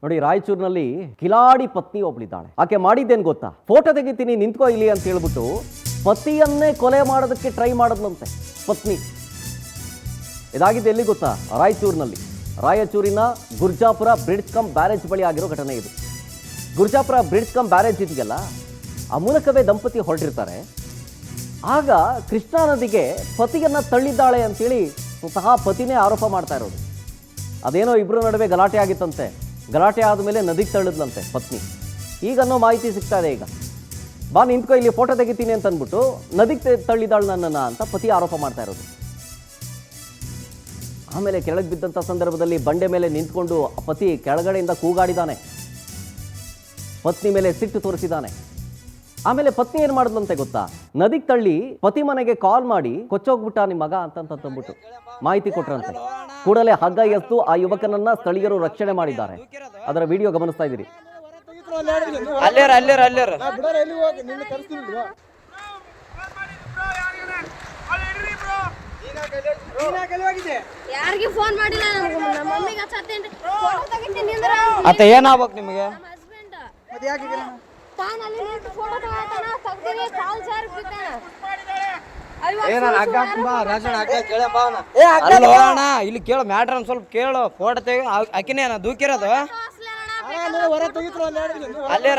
ನೋಡಿ, ರಾಯಚೂರಿನಲ್ಲಿ ಕಿಲಾಡಿ ಪತ್ನಿ ಒಬ್ಳಿದ್ದಾಳೆ. ಆಕೆ ಮಾಡಿದ್ದೇನು ಗೊತ್ತಾ? ಫೋಟೋ ತೆಗಿತೀನಿ ನಿಂತ್ಕೋ ಇಲ್ಲಿ ಅಂತ ಹೇಳ್ಬಿಟ್ಟು ಪತಿಯನ್ನೇ ಕೊಲೆ ಮಾಡೋದಕ್ಕೆ ಟ್ರೈ ಮಾಡಿದ್ಲಂತೆ ಪತ್ನಿ. ಇದಾಗಿದೆ ಎಲ್ಲಿ ಗೊತ್ತಾ? ರಾಯಚೂರಿನಲ್ಲಿ. ರಾಯಚೂರಿನ ಗುರ್ಜಾಪುರ ಬ್ರಿಡ್ಜ್ ಕಮ್ ಬ್ಯಾರೇಜ್ ಬಳಿ ಆಗಿರೋ ಘಟನೆ ಇದು. ಗುರ್ಜಾಪುರ ಬ್ರಿಡ್ಜ್ ಕಮ್ ಬ್ಯಾರೇಜ್ ಇದೆಯಲ್ಲ, ಆ ಮೂಲಕವೇ ದಂಪತಿ ಹೊರಟಿರ್ತಾರೆ. ಆಗ ಕೃಷ್ಣಾ ನದಿಗೆ ಪತಿಯನ್ನ ತಳ್ಳಿದ್ದಾಳೆ ಅಂತೇಳಿ ಸ್ವತಃ ಪತಿನೇ ಆರೋಪ ಮಾಡ್ತಾ ಇರೋದು. ಅದೇನೋ ಇಬ್ಬರ ನಡುವೆ ಗಲಾಟೆ ಆಗಿತ್ತಂತೆ. ಗಲಾಟೆ ಆದಮೇಲೆ ನದಿಗೆ ತಳ್ಳಿದ್ಲಂತೆ ಪತ್ನಿ. ಈಗ ಅನ್ನೋ ಮಾಹಿತಿ ಸಿಗ್ತಾ ಇದೆ. ಈಗ ಬಾ ನಿಂತ್ಕೋ ಇಲ್ಲಿ ಫೋಟೋ ತೆಗಿತೀನಿ ಅಂತ ಅಂದ್ಬಿಟ್ಟು ನದಿಗೆ ತಳ್ಳಿದಾಳು ನನ್ನನ್ನ ಅಂತ ಪತಿ ಆರೋಪ ಮಾಡ್ತಾ ಇರೋದು. ಆಮೇಲೆ ಕೆಳಗೆ ಬಿದ್ದಂಥ ಸಂದರ್ಭದಲ್ಲಿ ಬಂಡೆ ಮೇಲೆ ನಿಂತ್ಕೊಂಡು ಪತಿ ಕೆಳಗಡೆಯಿಂದ ಕೂಗಾಡಿದಾನೆ, ಪತ್ನಿ ಮೇಲೆ ಸಿಟ್ಟು ತೋರಿಸಿದ್ದಾನೆ. ಆಮೇಲೆ ಪತ್ನಿ ಏನ್ ಮಾಡಿದ್ಲಂತೆ ಗೊತ್ತಾ? ನದಿಗೆ ತಳ್ಳಿ ಪತಿ ಮನೆಗೆ ಕಾಲ್ ಮಾಡಿ ಕೊಚ್ಚೋಗ್ಬಿಟ್ಟ ನಿಮ್ಮ ಮಗ ಅಂತಂದ್ಬಿಟ್ಟು ಮಾಹಿತಿ ಕೊಟ್ರಂತೆ. ಕೂಡಲೇ ಹಗ್ಗ ಎತ್ತು ಆ ಯುವಕನನ್ನ ಸ್ಥಳೀಯರು ರಕ್ಷಣೆ ಮಾಡಿದ್ದಾರೆ. ಅದರ ವಿಡಿಯೋ ಗಮನಿಸ್ತಾ ಇದ್ದೀರಿ. ಯಾರಿಗೆ ಫೋನ್ ಮಾಡಿಲ್ಲ, ನಮ್ಮ ಮಮ್ಮಿಗೆ ಹಚ್ಚತ್ತೇನ್ರಿ. ಫೋಟೋ ತೆಗಿತೀನಿ ಅಂದ್ರೆ ಅತ್ತ ಏನಾಗ್ಬೇಕು ನಿಮಗೆ? ನಮ್ಮ ಹಸ್ಬೆಂಡ್ ಮತ್ತೆ ಯಾಕೆ ತಾನಲ್ಲಿ ನಿಂತು ಫೋಟೋ ತಗೊಳ್ತಾನ, ತೆಗ್ದಿನಿ ಕಾಲ್ ಜಾರಿ ಬಿದ್ದಾನ. ಇಲ್ಲಿ ಕೇಳು ಮ್ಯಾಟ್ರ್ ಒಂದ್ ಸ್ವಲ್ಪ ಕೇಳು. ಫೋಟೋ ತೆಗಿ ಆಕಿನೇ ದೂಕಿರೋದು. ಅಲ್ಲೇರ